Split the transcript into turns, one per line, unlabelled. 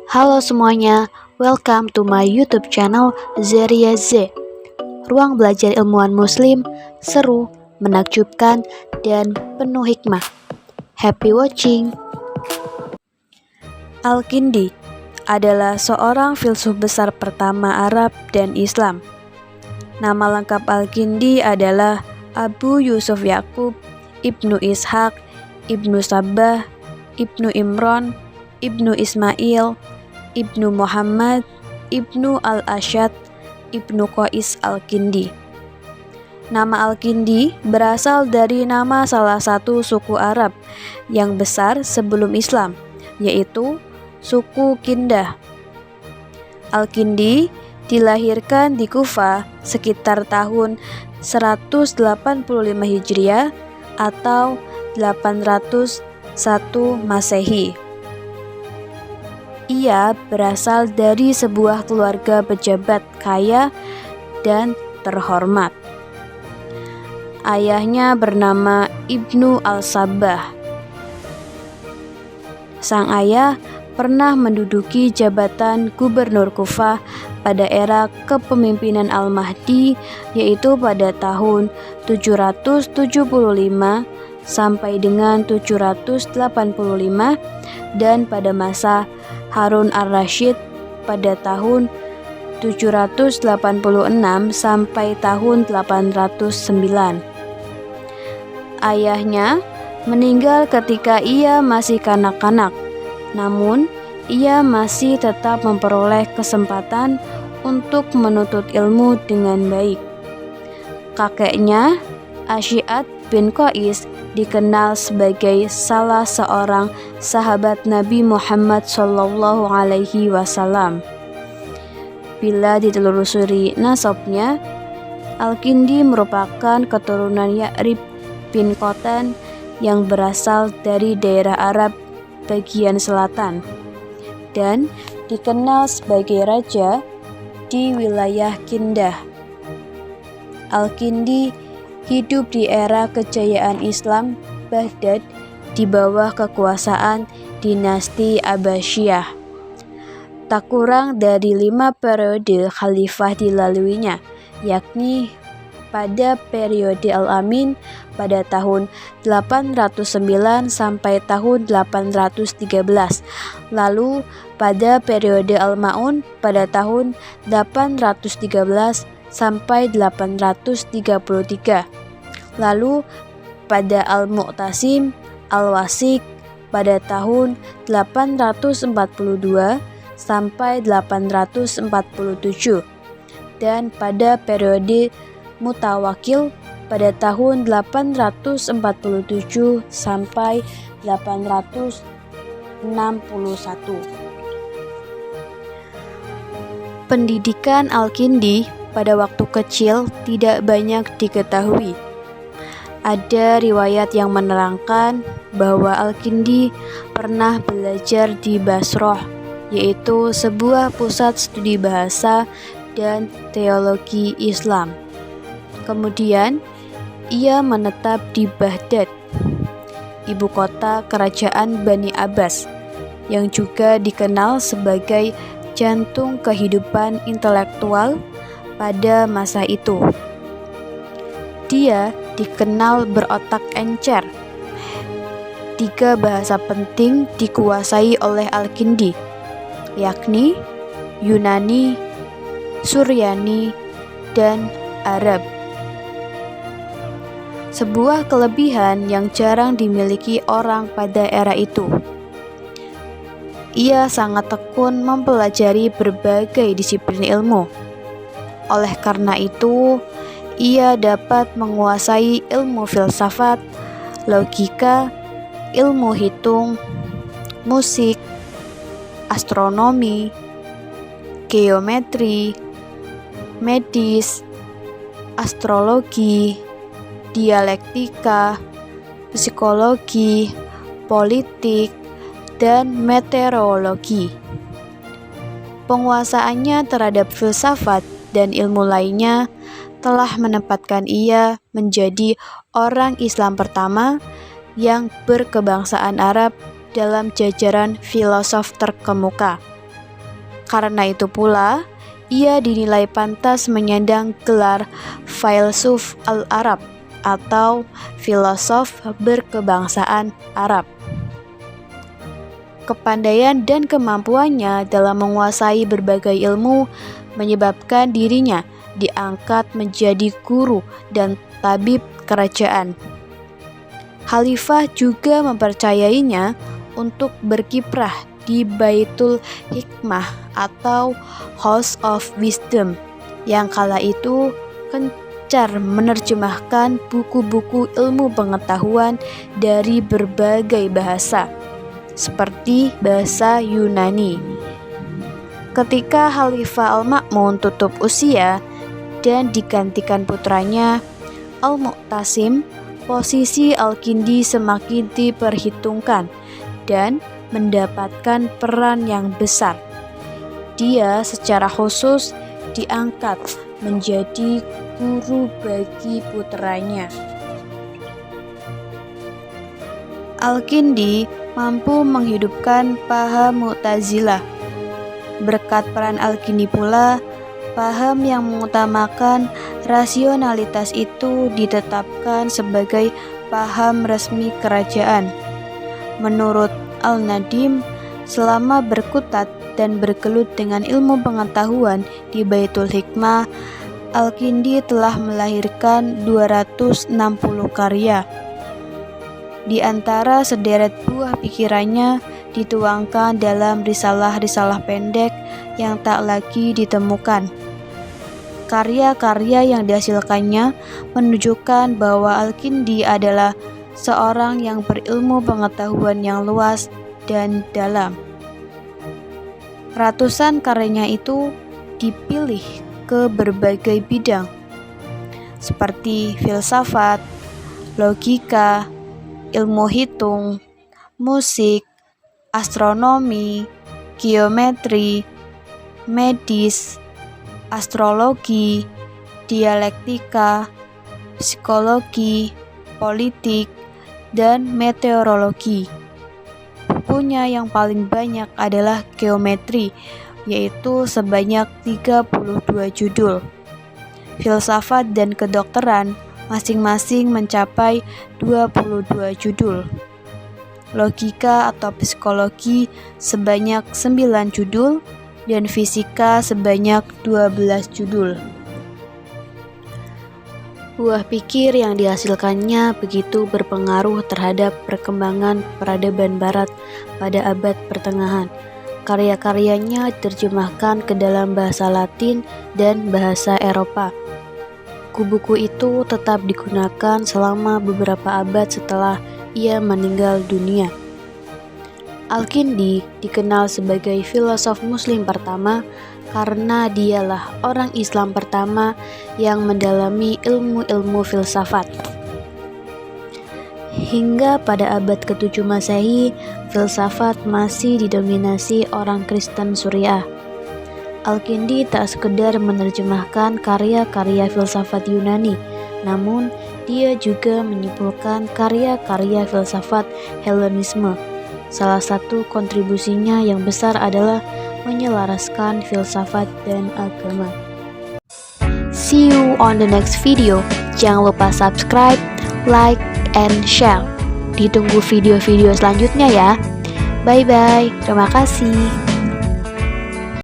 Halo semuanya, welcome to my YouTube channel Zeria Z. Ruang belajar ilmuwan muslim, seru, menakjubkan, dan penuh hikmah. Happy watching! Al-Kindi adalah seorang filsuf besar pertama Arab dan Islam. Nama lengkap Al-Kindi adalah Abu Yusuf Yakub Ibnu Ishaq Ibnu Sabbah Ibnu Imran Ibnu Ismail Ibnu Muhammad Ibnu Al-Ashad Ibnu Qais Al-Kindi. Nama Al-Kindi berasal dari nama salah satu suku Arab yang besar sebelum Islam, yaitu suku Kindah. Al-Kindi dilahirkan di Kufa sekitar tahun 185 Hijriah atau 801 Masehi. Ia berasal dari sebuah keluarga pejabat kaya dan terhormat. Ayahnya bernama Ibnu Al-Sabbah. Sang ayah pernah menduduki jabatan gubernur Kufah pada era kepemimpinan Al-Mahdi, yaitu pada tahun 775 sampai dengan 785, dan pada masa Harun ar-Rasyid pada tahun 786 sampai tahun 809. Ayahnya meninggal ketika ia masih kanak-kanak, namun ia masih tetap memperoleh kesempatan untuk menuntut ilmu dengan baik. Kakeknya, Asyiat bin Qais, dikenal sebagai salah seorang sahabat Nabi Muhammad SAW. Bila ditelusuri nasabnya, Al-Kindi merupakan keturunan Ya'rib bin Qotan yang berasal dari daerah Arab bagian selatan dan dikenal sebagai raja di wilayah Kindah. Al-Kindi hidup di era kejayaan Islam Baghdad di bawah kekuasaan dinasti Abbasiyah. Tak kurang dari 5 periode khalifah dilaluinya, yakni pada periode Al-Amin pada tahun 809 sampai tahun 813, lalu pada periode Al-Ma'un pada tahun 813 sampai 833, lalu pada Al-Mu'tasim Al-Wasik pada tahun 842 sampai 847, dan pada periode Mutawakil pada tahun 847 sampai 861. Pendidikan Al-Kindi pada waktu kecil tidak banyak diketahui. Ada riwayat yang menerangkan bahwa Al-Kindi pernah belajar di Basroh, yaitu sebuah pusat studi bahasa dan teologi Islam. Kemudian, ia menetap di Baghdad, ibu kota kerajaan Bani Abbas, yang juga dikenal sebagai jantung kehidupan intelektual pada masa itu. Dia dikenal berotak encer. 3 bahasa penting dikuasai oleh Al-Kindi, yakni Yunani, Suryani, dan Arab. Sebuah kelebihan yang jarang dimiliki orang pada era itu. Ia sangat tekun mempelajari berbagai disiplin ilmu. Oleh karena itu, ia dapat menguasai ilmu filsafat, logika, ilmu hitung, musik, astronomi, geometri, medis, astrologi, dialektika, psikologi, politik, dan meteorologi. Penguasaannya terhadap filsafat dan ilmu lainnya telah menempatkan ia menjadi orang Islam pertama yang berkebangsaan Arab dalam jajaran filosof terkemuka. Karena itu pula, ia dinilai pantas menyandang gelar Filsuf al-Arab atau filosof berkebangsaan Arab. Kepandaian dan kemampuannya dalam menguasai berbagai ilmu menyebabkan dirinya diangkat menjadi guru dan tabib kerajaan. Khalifah juga mempercayainya untuk berkiprah di Baitul Hikmah atau House of Wisdom yang kala itu gencar menerjemahkan buku-buku ilmu pengetahuan dari berbagai bahasa, seperti bahasa Yunani. Ketika Khalifah Al-Ma'mun tutup usia dan digantikan putranya Al-Mu'tasim, posisi Al-Kindi semakin diperhitungkan dan mendapatkan peran yang besar. Dia secara khusus diangkat menjadi guru bagi putranya. Al-Kindi mampu menghidupkan paham Mu'tazilah. Berkat peran Al-Kindi pula, paham yang mengutamakan rasionalitas itu ditetapkan sebagai paham resmi kerajaan. Menurut Al-Nadim, selama berkutat dan bergelut dengan ilmu pengetahuan di Baitul Hikmah, Al-Kindi telah melahirkan 260 karya. Di antara sederet buah pikirannya dituangkan dalam risalah-risalah pendek yang tak lagi ditemukan. Karya-karya yang dihasilkannya menunjukkan bahwa Al-Kindi adalah seorang yang berilmu pengetahuan yang luas dan dalam. Ratusan karyanya itu dipilih ke berbagai bidang, seperti filsafat, logika, ilmu hitung, musik, astronomi, geometri, medis, astrologi, dialektika, psikologi, politik, dan meteorologi. Bukunya yang paling banyak adalah geometri, yaitu sebanyak 32 judul. Filsafat dan kedokteran masing-masing mencapai 22 judul. Logika atau psikologi sebanyak 9 judul dan fisika sebanyak 12 judul. Buah pikir yang dihasilkannya begitu berpengaruh terhadap perkembangan peradaban Barat pada abad pertengahan. Karya-karyanya diterjemahkan ke dalam bahasa Latin dan bahasa Eropa. Buku-buku itu tetap digunakan selama beberapa abad setelah ia meninggal dunia. Al-Kindi dikenal sebagai filosof Muslim pertama karena dialah orang Islam pertama yang mendalami ilmu-ilmu filsafat. Hingga pada abad ke-7 Masehi, filsafat masih didominasi orang Kristen Suriah. Al-Kindi tak sekedar menerjemahkan karya-karya filsafat Yunani, namun dia juga menyimpulkan karya-karya filsafat Helenisme. Salah satu kontribusinya yang besar adalah menyelaraskan filsafat dan agama. See you on the next video. Jangan lupa subscribe, like, and share. Ditunggu video-video selanjutnya ya. Bye-bye. Terima kasih.